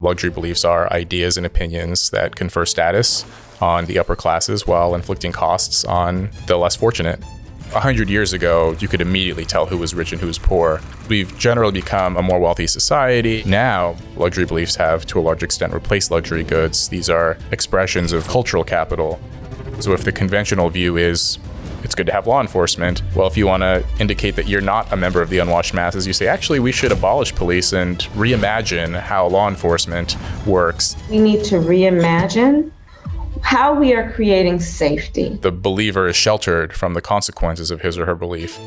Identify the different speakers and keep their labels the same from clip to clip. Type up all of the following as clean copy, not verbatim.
Speaker 1: Luxury beliefs are ideas and opinions that confer status on the upper classes while inflicting costs on the less fortunate. 100 years ago, you could immediately tell who was rich and who was poor. We've generally become a more wealthy society. Now, luxury beliefs have, to a large extent, replaced luxury goods. These are expressions of cultural capital. So if the conventional view is, it's good to have law enforcement, well, if you want to indicate that you're not a member of the unwashed masses, you say, actually, we should abolish police and reimagine how law enforcement works.
Speaker 2: We need to reimagine how we are creating safety.
Speaker 1: The believer is sheltered from the consequences of his or her belief.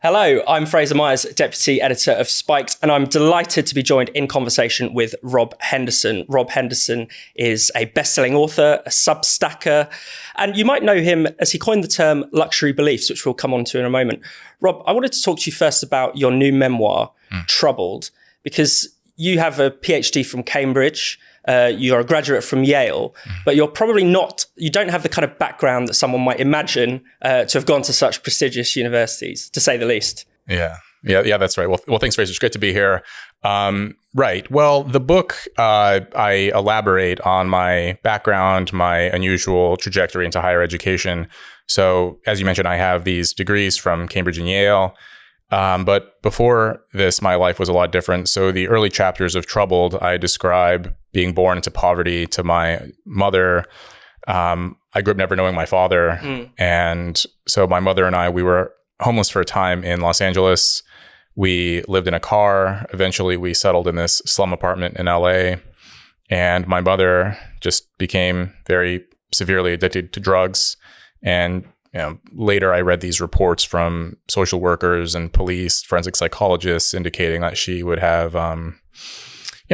Speaker 3: Hello, I'm Fraser Myers, Deputy Editor of Spiked, and I'm delighted to be joined in conversation with Rob Henderson. Rob Henderson is a best-selling author, a Substacker, and you might know him as he coined the term luxury beliefs, which we'll come on to in a moment. Rob, I wanted to talk to you first about your new memoir, Troubled, because you have a PhD from Cambridge. You're a graduate from Yale, but you're probably not, you don't have the kind of background that someone might imagine to have gone to such prestigious universities, to say the least.
Speaker 1: Yeah, that's right. Well, thanks, Fraser. It's great to be here. Right. Well, the book, I elaborate on my background, my unusual trajectory into higher education. So as you mentioned, I have these degrees from Cambridge and Yale. But before this, my life was a lot different. So the early chapters of Troubled, I describe being born into poverty to my mother. I grew up never knowing my father. And so my mother and I, we were homeless for a time in Los Angeles. We lived in a car. Eventually, we settled in this slum apartment in LA. And my mother just became very severely addicted to drugs. And later I read these reports from social workers and police, forensic psychologists indicating that she would have,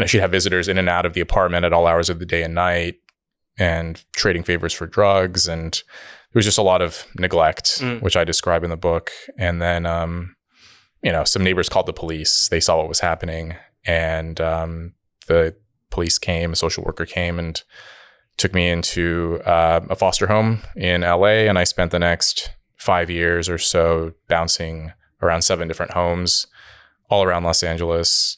Speaker 1: she'd have visitors in and out of the apartment at all hours of the day and night and trading favors for drugs. And there was just a lot of neglect, which I describe in the book. And then, some neighbors called the police. They saw what was happening. And the police came, a social worker came and took me into a foster home in LA, and I spent the next 5 years or so bouncing around 7 different homes all around Los Angeles.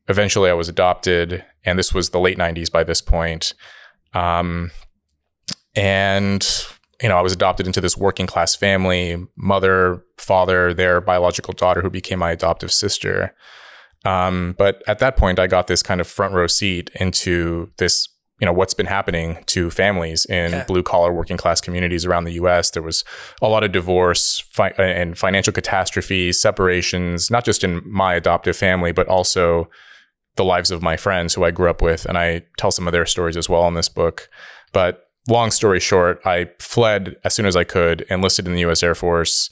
Speaker 1: Eventually, I was adopted, and this was the late 90s by this point. I was adopted into this working class family, mother, father, their biological daughter, who became my adoptive sister. But at that point, I got this kind of front row seat into this, what's been happening to families in blue collar working class communities around the US. There was a lot of divorce and financial catastrophes, separations, not just in my adoptive family, but also the lives of my friends who I grew up with. And I tell some of their stories as well in this book. But long story short, I fled as soon as I could, enlisted in the US Air Force,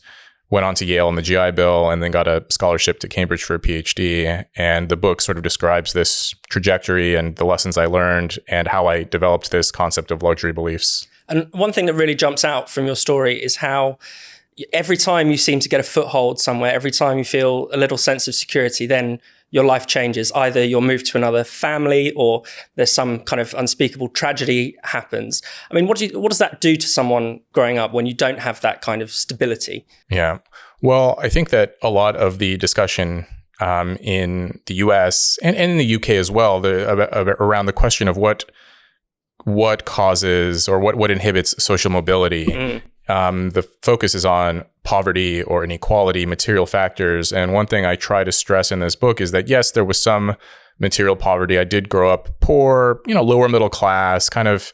Speaker 1: went on to Yale on the GI Bill, and then got a scholarship to Cambridge for a PhD. And the book sort of describes this trajectory and the lessons I learned and how I developed this concept of luxury beliefs.
Speaker 3: And one thing that really jumps out from your story is how every time you seem to get a foothold somewhere, every time you feel a little sense of security, then your life changes. Either you're moved to another family or there's some kind of unspeakable tragedy happens. I mean, what does that do to someone growing up when you don't have that kind of stability?
Speaker 1: Yeah. Well, I think that a lot of the discussion in the US and in the UK as well, around the question of what causes or what inhibits social mobility. The focus is on poverty or inequality, material factors. And one thing I try to stress in this book is that, yes, there was some material poverty. I did grow up poor, lower middle class, kind of,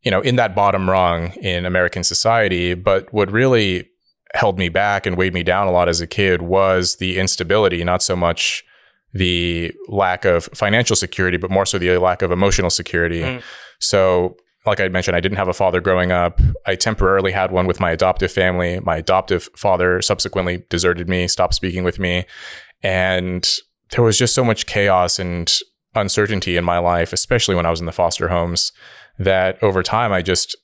Speaker 1: in that bottom rung in American society. But what really held me back and weighed me down a lot as a kid was the instability, not so much the lack of financial security, but more so the lack of emotional security. So like I mentioned, I didn't have a father growing up. I temporarily had one with my adoptive family. My adoptive father subsequently deserted me, stopped speaking with me. And there was just so much chaos and uncertainty in my life, especially when I was in the foster homes, that over time, I just,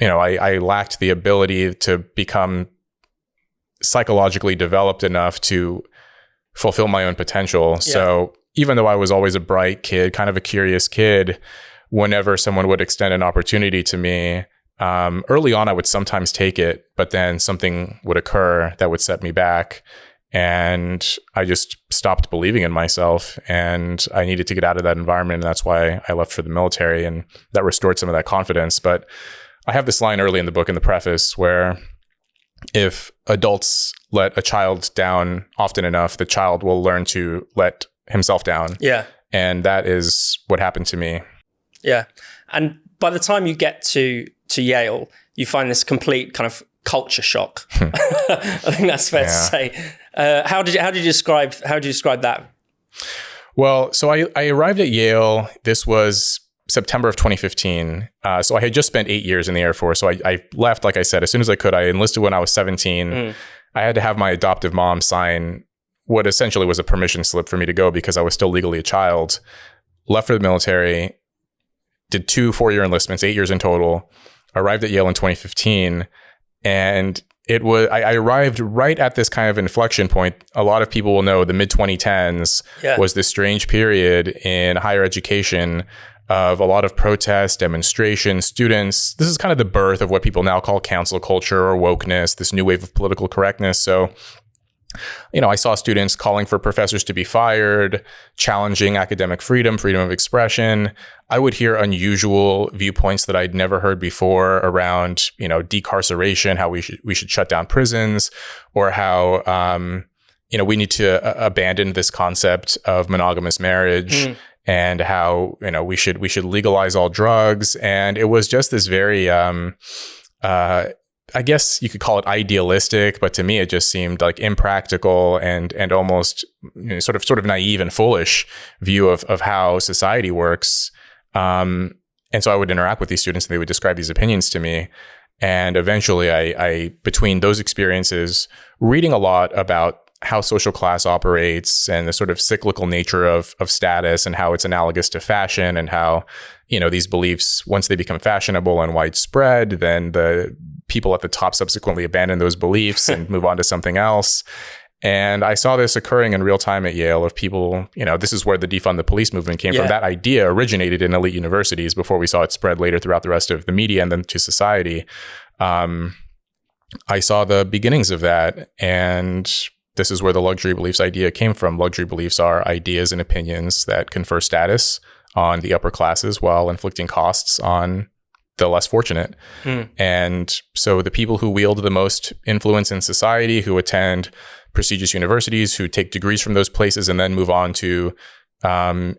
Speaker 1: I lacked the ability to become psychologically developed enough to fulfill my own potential. Yeah. So even though I was always a bright kid, kind of a curious kid, whenever someone would extend an opportunity to me, early on, I would sometimes take it, but then something would occur that would set me back. And I just stopped believing in myself, and I needed to get out of that environment. And that's why I left for the military, and that restored some of that confidence. But I have this line early in the book in the preface where if adults let a child down often enough, the child will learn to let himself down.
Speaker 3: Yeah. And
Speaker 1: that is what happened to me.
Speaker 3: Yeah. And by the time you get to Yale, you find this complete kind of culture shock. I think that's fair to say. How did you describe that?
Speaker 1: Well, so I arrived at Yale. This was September of 2015. So I had just spent 8 years in the Air Force. So I left, like I said, as soon as I could. I enlisted when I was 17. I had to have my adoptive mom sign what essentially was a permission slip for me to go because I was still legally a child. Left for the military, did 2 4-year enlistments, 8 years in total. Arrived at Yale in 2015. And I arrived right at this kind of inflection point. A lot of people will know the mid-2010s was this strange period in higher education of a lot of protests, demonstrations, students. This is kind of the birth of what people now call cancel culture or wokeness, this new wave of political correctness. So, I saw students calling for professors to be fired, challenging academic freedom of expression. I would hear unusual viewpoints that I'd never heard before around, decarceration, how we should shut down prisons, or how, we need to abandon this concept of monogamous marriage, and how, we should legalize all drugs. And it was just this very, I guess you could call it idealistic, but to me, it just seemed like impractical and almost sort of naive and foolish view of how society works. And so I would interact with these students and they would describe these opinions to me. And eventually I between those experiences, reading a lot about how social class operates and the sort of cyclical nature of status and how it's analogous to fashion and how, these beliefs, once they become fashionable and widespread, then the people at the top subsequently abandon those beliefs and move on to something else. And I saw this occurring in real time at Yale of people, this is where the Defund the Police movement came from. That idea originated in elite universities before we saw it spread later throughout the rest of the media and then to society. I saw the beginnings of that, and this is where the luxury beliefs idea came from. Luxury beliefs are ideas and opinions that confer status on the upper classes while inflicting costs on the less fortunate. And so the people who wield the most influence in society, who attend prestigious universities, who take degrees from those places and then move on to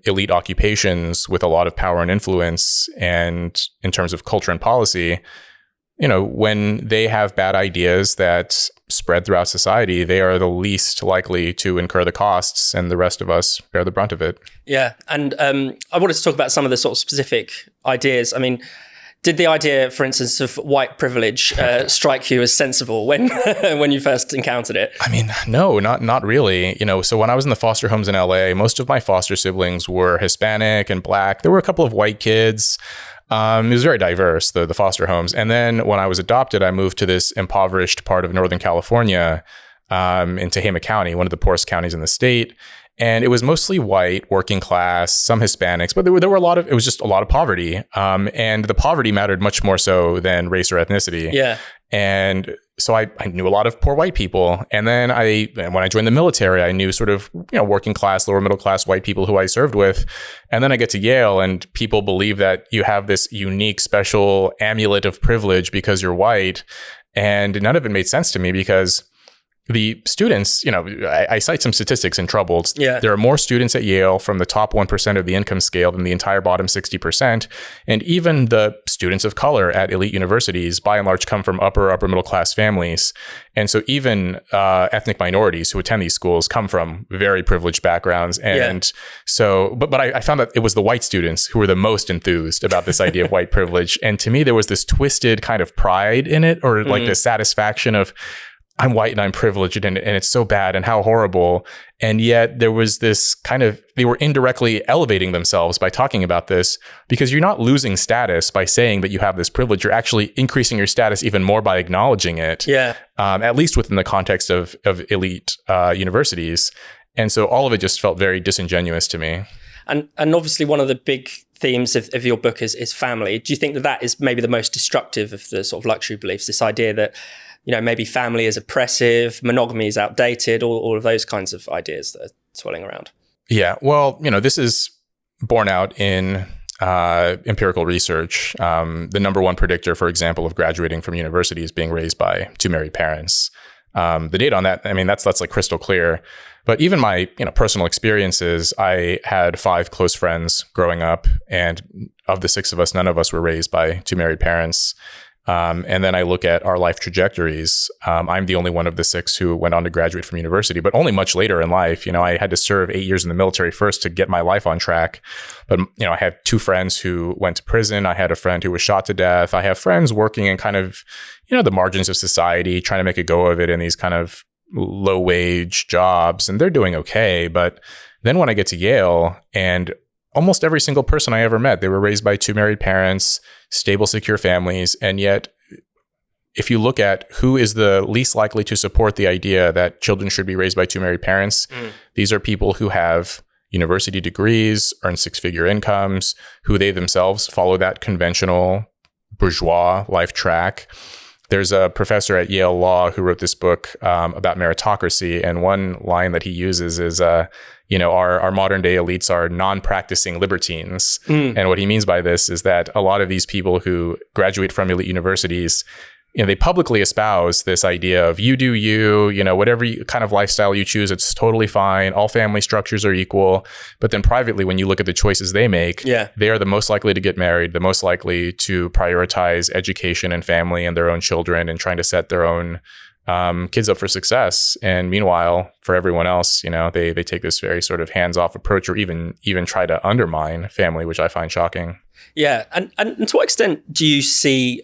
Speaker 1: elite occupations with a lot of power and influence, and in terms of culture and policy, when they have bad ideas that spread throughout society, they are the least likely to incur the costs, and the rest of us bear the brunt of it. Yeah.
Speaker 3: And I wanted to talk about some of the sort of specific ideas. I mean, did the idea, for instance, of white privilege strike you as sensible when when you first encountered it?
Speaker 1: I mean, no, not really. So when I was in the foster homes in LA, most of my foster siblings were Hispanic and Black. There were a couple of white kids. It was very diverse, the foster homes. And then when I was adopted, I moved to this impoverished part of Northern California, in Tehama County, one of the poorest counties in the state. And it was mostly white, working class, some Hispanics, but there were it was just a lot of poverty. And the poverty mattered much more so than race or ethnicity.
Speaker 3: Yeah.
Speaker 1: And so I knew a lot of poor white people. And then when I joined the military, I knew sort of, working class, lower middle class white people who I served with. And then I get to Yale and people believe that you have this unique, special amulet of privilege because you're white. And none of it made sense to me because the students, I cite some statistics in Troubled.
Speaker 3: Yeah.
Speaker 1: There are more students at Yale from the top 1% of the income scale than the entire bottom 60%. And even the students of color at elite universities, by and large, come from upper middle class families. And so even ethnic minorities who attend these schools come from very privileged backgrounds. And so, but I found that it was the white students who were the most enthused about this idea of white privilege. And to me, there was this twisted kind of pride in it, or like this satisfaction of, I'm white and I'm privileged and it's so bad and how horrible. And yet there was this kind of, they were indirectly elevating themselves by talking about this, because you're not losing status by saying that you have this privilege. You're actually increasing your status even more by acknowledging it.
Speaker 3: Yeah.
Speaker 1: At least within the context of elite universities. And so all of it just felt very disingenuous to me.
Speaker 3: And obviously one of the big themes of your book is family. Do you think that is maybe the most destructive of the sort of luxury beliefs, this idea that maybe family is oppressive, monogamy is outdated, all of those kinds of ideas that are swirling around.
Speaker 1: Yeah, well, this is borne out in empirical research. The number one predictor, for example, of graduating from university is being raised by two married parents. The data on that, that's like crystal clear. But even my personal experiences, I had 5 close friends growing up, and of the 6 of us, none of us were raised by two married parents. And then I look at our life trajectories. I'm the only one of the 6 who went on to graduate from university, but only much later in life. I had to serve 8 years in the military first to get my life on track. But, I have 2 friends who went to prison. I had a friend who was shot to death. I have friends working in kind of, the margins of society, trying to make a go of it in these kind of low wage jobs, and they're doing okay. But then when I get to Yale, and almost every single person I ever met, they were raised by two married parents, stable, secure families. And yet, if you look at who is the least likely to support the idea that children should be raised by two married parents, these are people who have university degrees, earn 6-figure incomes, who they themselves follow that conventional bourgeois life track. There's a professor at Yale Law who wrote this book about meritocracy. And one line that he uses is, our modern day elites are non-practicing libertines. And what he means by this is that a lot of these people who graduate from elite universities, they publicly espouse this idea of you do you, whatever kind of lifestyle you choose, it's totally fine. All family structures are equal. But then privately, when you look at the choices they make, they are the most likely to get married, the most likely to prioritize education and family and their own children, and trying to set their own kids up for success. And meanwhile, for everyone else, they take this very sort of hands-off approach, or even try to undermine family, which I find shocking.
Speaker 3: Yeah. And to what extent do you see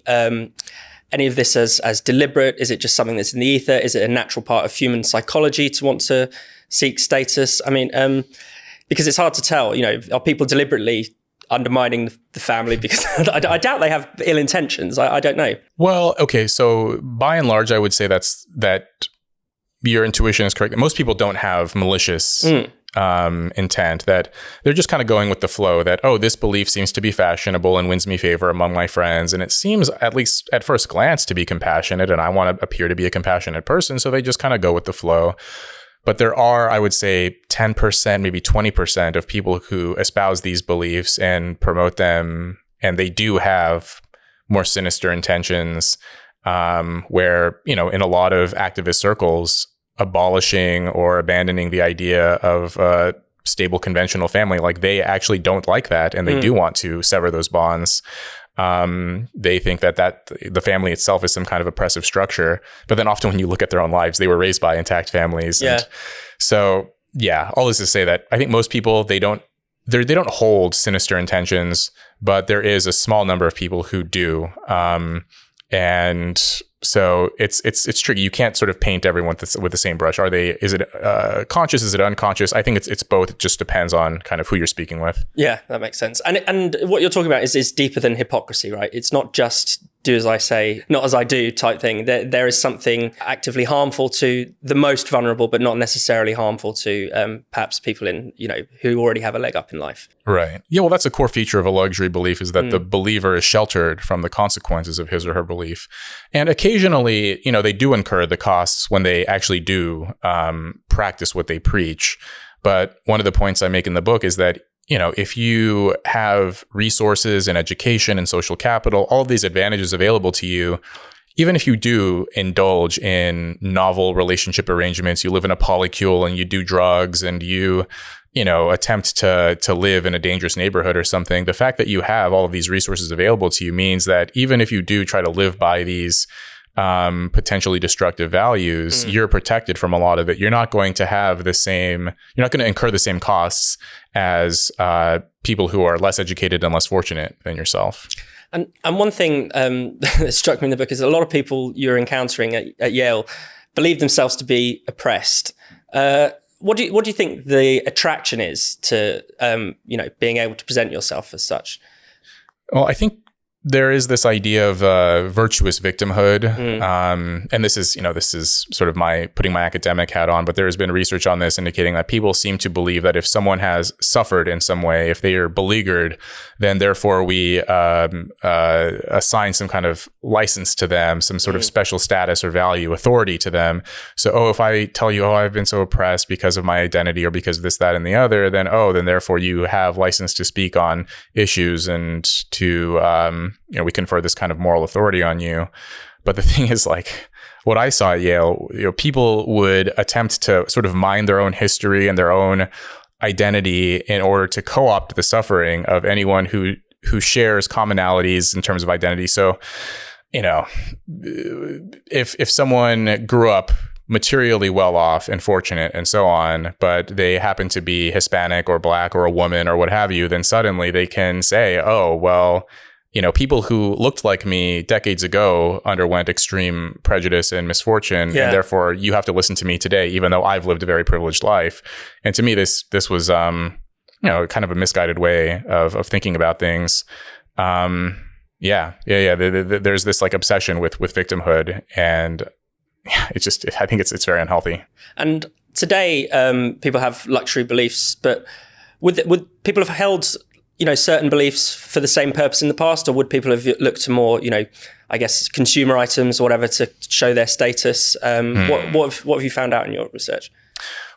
Speaker 3: any of this as deliberate? Is it just something that's in the ether? Is it a natural part of human psychology to want to seek status? Because it's hard to tell, are people deliberately undermining the family? Because I doubt they have ill intentions. I don't know.
Speaker 1: Well, okay. So by and large, I would say that your intuition is correct. Most people don't have malicious intent, that they're just kind of going with the flow, that, this belief seems to be fashionable and wins me favor among my friends. And it seems, at least at first glance, to be compassionate. And I want to appear to be a compassionate person. So they just kind of go with the flow. But there are, I would say, 10%, maybe 20% of people who espouse these beliefs and promote them. And they do have more sinister intentions, where, in a lot of activist circles, abolishing or abandoning the idea of a stable conventional family, like they actually don't like that, and they do want to sever those bonds. They think that the family itself is some kind of oppressive structure, but then often when you look at their own lives, they were raised by intact families.
Speaker 3: Yeah.
Speaker 1: And so all this to say that I think most people, they don't hold sinister intentions, but there is a small number of people who do. And so it's tricky. You can't sort of paint everyone with the same brush. Is it conscious? Is it unconscious? I think it's both. It just depends on kind of who you're speaking with.
Speaker 3: Yeah, that makes sense. And what you're talking about is deeper than hypocrisy, right? It's not just do as I say, not as I do type thing. There is something actively harmful to the most vulnerable, but not necessarily harmful to perhaps people who already have a leg up in life.
Speaker 1: Right. Yeah, well, that's a core feature of a luxury belief, is that the believer is sheltered from the consequences of his or her belief. And occasionally, they do incur the costs when they actually do practice what they preach. But one of the points I make in the book is that, if you have resources and education and social capital, all of these advantages available to you, even if you do indulge in novel relationship arrangements, you live in a polycule and you do drugs and you attempt to live in a dangerous neighborhood or something, the fact that you have all of these resources available to you means that even if you do try to live by these potentially destructive values, you're protected from a lot of it. You're not going to have you're not going to incur the same costs as people who are less educated and less fortunate than yourself.
Speaker 3: And one thing that struck me in the book is a lot of people you're encountering at Yale believe themselves to be oppressed. What do you think the attraction is to being able to present yourself as such?
Speaker 1: Well, I think there is this idea of virtuous victimhood. And this is sort of my putting my academic hat on, but there has been research on this indicating that people seem to believe that if someone has suffered in some way, if they are beleaguered, then therefore we assign some kind of license to them, some sort of special status or value, authority to them. So, if I tell you, I've been so oppressed because of my identity or because of this, that, and the other, then therefore you have license to speak on issues and to, we confer this kind of moral authority on you. But the thing is, like, what I saw at Yale, people would attempt to sort of mine their own history and their own identity in order to co-opt the suffering of anyone who shares commonalities in terms of identity. So, if someone grew up materially well off and fortunate and so on, but they happen to be Hispanic or Black or a woman or what have you, then suddenly they can say, oh, well, people who looked like me decades ago underwent extreme prejudice and misfortune, and therefore you have to listen to me today, even though I've lived a very privileged life. And to me, this was, kind of a misguided way of thinking about things. There's this like obsession with victimhood, and it's just, I think it's very unhealthy.
Speaker 3: And today, people have luxury beliefs, but would people have held certain beliefs for the same purpose in the past, or would people have looked to more, I guess, consumer items or whatever to show their status? What have you found out in your research?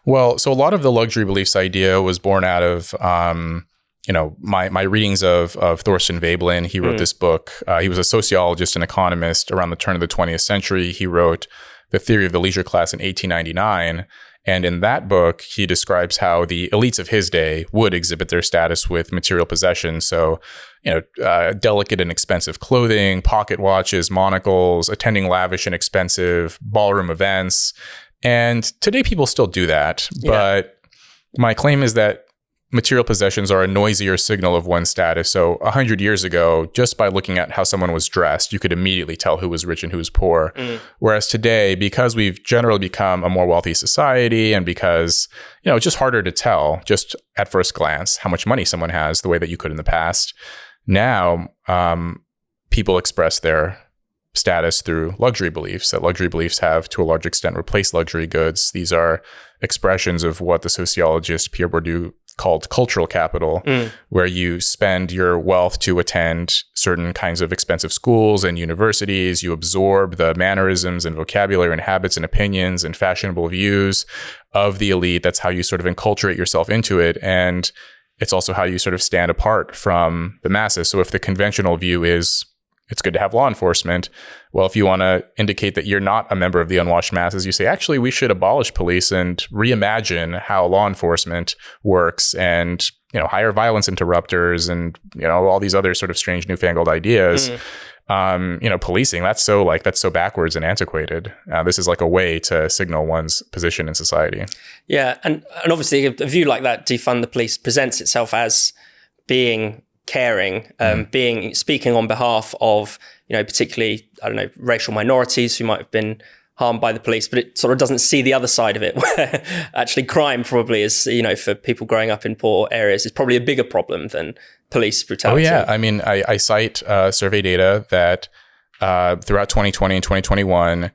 Speaker 1: Well, so a lot of the luxury beliefs idea was born out of, my readings of Thorstein Veblen. He wrote this book. He was a sociologist and economist around the turn of the 20th century. He wrote The Theory of the Leisure Class in 1899. And in that book, he describes how the elites of his day would exhibit their status with material possessions. So, delicate and expensive clothing, pocket watches, monocles, attending lavish and expensive ballroom events. And today people still do that. But my claim is that material possessions are a noisier signal of one's status. So 100 years ago, just by looking at how someone was dressed, you could immediately tell who was rich and who was poor. Whereas today, because we've generally become a more wealthy society, and because, it's just harder to tell just at first glance how much money someone has the way that you could in the past. Now, people express their status through luxury beliefs, that luxury beliefs have to a large extent replaced luxury goods. These are expressions of what the sociologist Pierre Bourdieu called cultural capital, where you spend your wealth to attend certain kinds of expensive schools and universities. You absorb the mannerisms and vocabulary and habits and opinions and fashionable views of the elite. That's how you sort of enculturate yourself into it. And it's also how you sort of stand apart from the masses. So if the conventional view is it's good to have law enforcement, well, if you want to indicate that you're not a member of the unwashed masses, you say, actually, we should abolish police and reimagine how law enforcement works, and, hire violence interrupters and, all these other sort of strange newfangled ideas. Policing, that's so backwards and antiquated. This is like a way to signal one's position in society. Yeah.
Speaker 3: And obviously a view like that, defund the police, presents itself as being caring, speaking on behalf of, particularly, racial minorities who might have been harmed by the police, but it sort of doesn't see the other side of it, where actually crime probably is, for people growing up in poor areas, is probably a bigger problem than police brutality.
Speaker 1: Oh, yeah. I mean, I cite survey data that throughout 2020 and 2021,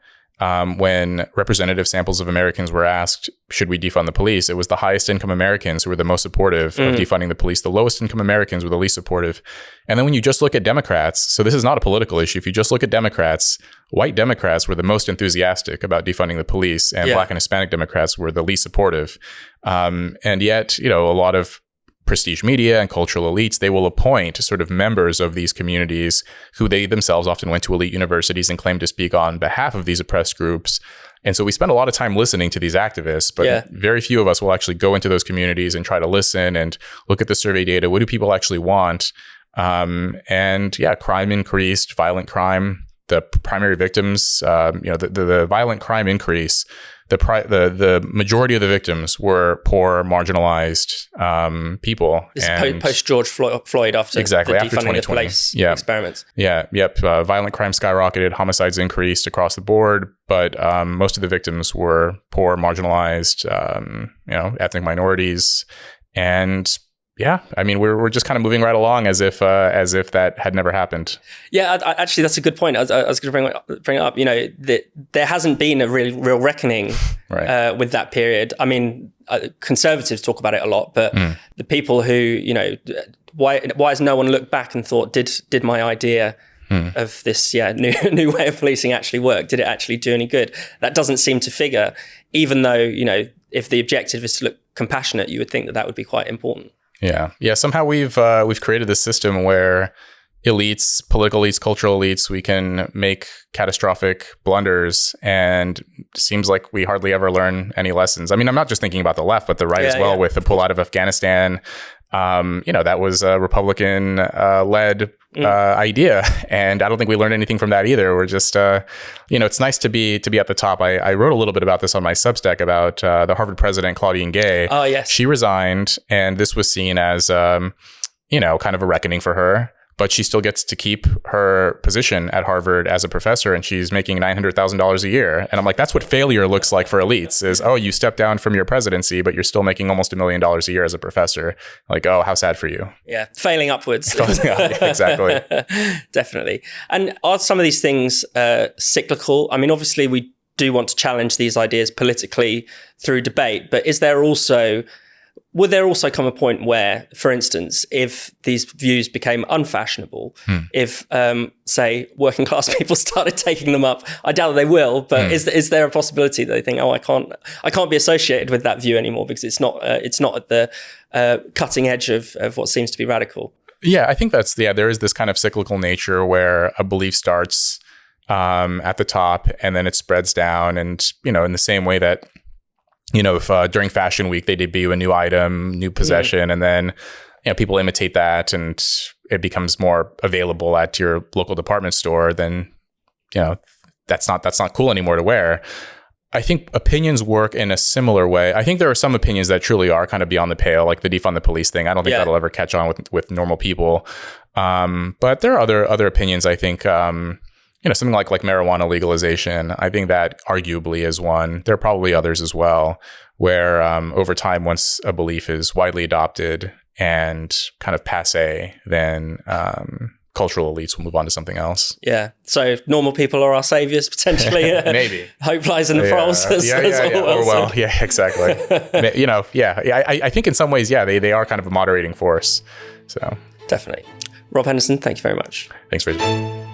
Speaker 1: when representative samples of Americans were asked, should we defund the police? It was the highest income Americans who were the most supportive of defunding the police. The lowest income Americans were the least supportive. And then when you just look at Democrats, so this is not a political issue. If you just look at Democrats, white Democrats were the most enthusiastic about defunding the police, and Black and Hispanic Democrats were the least supportive. And yet, a lot of prestige media and cultural elites, they will appoint sort of members of these communities who they themselves often went to elite universities and claim to speak on behalf of these oppressed groups. And so we spend a lot of time listening to these activists, but very few of us will actually go into those communities and try to listen and look at the survey data. What do people actually want? Crime increased, violent crime. The primary victims, the violent crime increase. The majority of the victims were poor, marginalized people.
Speaker 3: This is post George Floyd after
Speaker 1: exactly
Speaker 3: after
Speaker 1: defunding
Speaker 3: 2020 the police experiments.
Speaker 1: Violent crime skyrocketed, homicides increased across the board, but most of the victims were poor, marginalized, ethnic minorities, and we're just kind of moving right along as if that had never happened.
Speaker 3: Yeah, actually, that's a good point. I was going to bring it up. There hasn't been a real reckoning with that period. I mean, conservatives talk about it a lot, but the people who, why has no one looked back and thought, did my idea of this new way of policing actually work? Did it actually do any good? That doesn't seem to figure, even though, if the objective is to look compassionate, you would think that would be quite important.
Speaker 1: Yeah. Somehow we've created this system where elites, political elites, cultural elites, we can make catastrophic blunders, and it seems like we hardly ever learn any lessons. I mean, I'm not just thinking about the left, but the right as well, with the pull out of Afghanistan. That was a Republican led idea, and I don't think we learned anything from that either. We're just, it's nice to be at the top. I wrote a little bit about this on my Substack about the Harvard president Claudine Gay.
Speaker 3: Oh yes,
Speaker 1: she resigned, and this was seen as kind of a reckoning for her. But she still gets to keep her position at Harvard as a professor, and she's making $900,000 a year. And I'm like, that's what failure looks like for elites is, you stepped down from your presidency, but you're still making almost $1 million a year as a professor. Like, oh, how sad for you.
Speaker 3: Yeah, failing upwards.
Speaker 1: Yeah, exactly.
Speaker 3: Definitely. And are some of these things cyclical? I mean, obviously, we do want to challenge these ideas politically through debate, but would there also come a point where, for instance, if these views became unfashionable, if, say, working class people started taking them up, I doubt that they will, but is there a possibility that they think, I can't be associated with that view anymore because it's not at the cutting edge of what seems to be radical? Yeah,
Speaker 1: I think there is this kind of cyclical nature where a belief starts at the top and then it spreads down, and, in the same way that if during Fashion Week they debut a new item, new possession, and then people imitate that, and it becomes more available at your local department store, then that's not cool anymore to wear. I think opinions work in a similar way. I think there are some opinions that truly are kind of beyond the pale, like the defund the police thing. I don't think that'll ever catch on with normal people. But there are other opinions. I think. Something like marijuana legalization, I think that arguably is one. There are probably others as well, where over time, once a belief is widely adopted and kind of passé, then cultural elites will move on to something else.
Speaker 3: Yeah. So normal people are our saviors, potentially.
Speaker 1: Maybe.
Speaker 3: Hope lies in the process.
Speaker 1: Well, yeah, exactly. I think in some ways, they are kind of a moderating force. So
Speaker 3: definitely. Rob Henderson, thank you very much.
Speaker 1: Thanks, Fraser.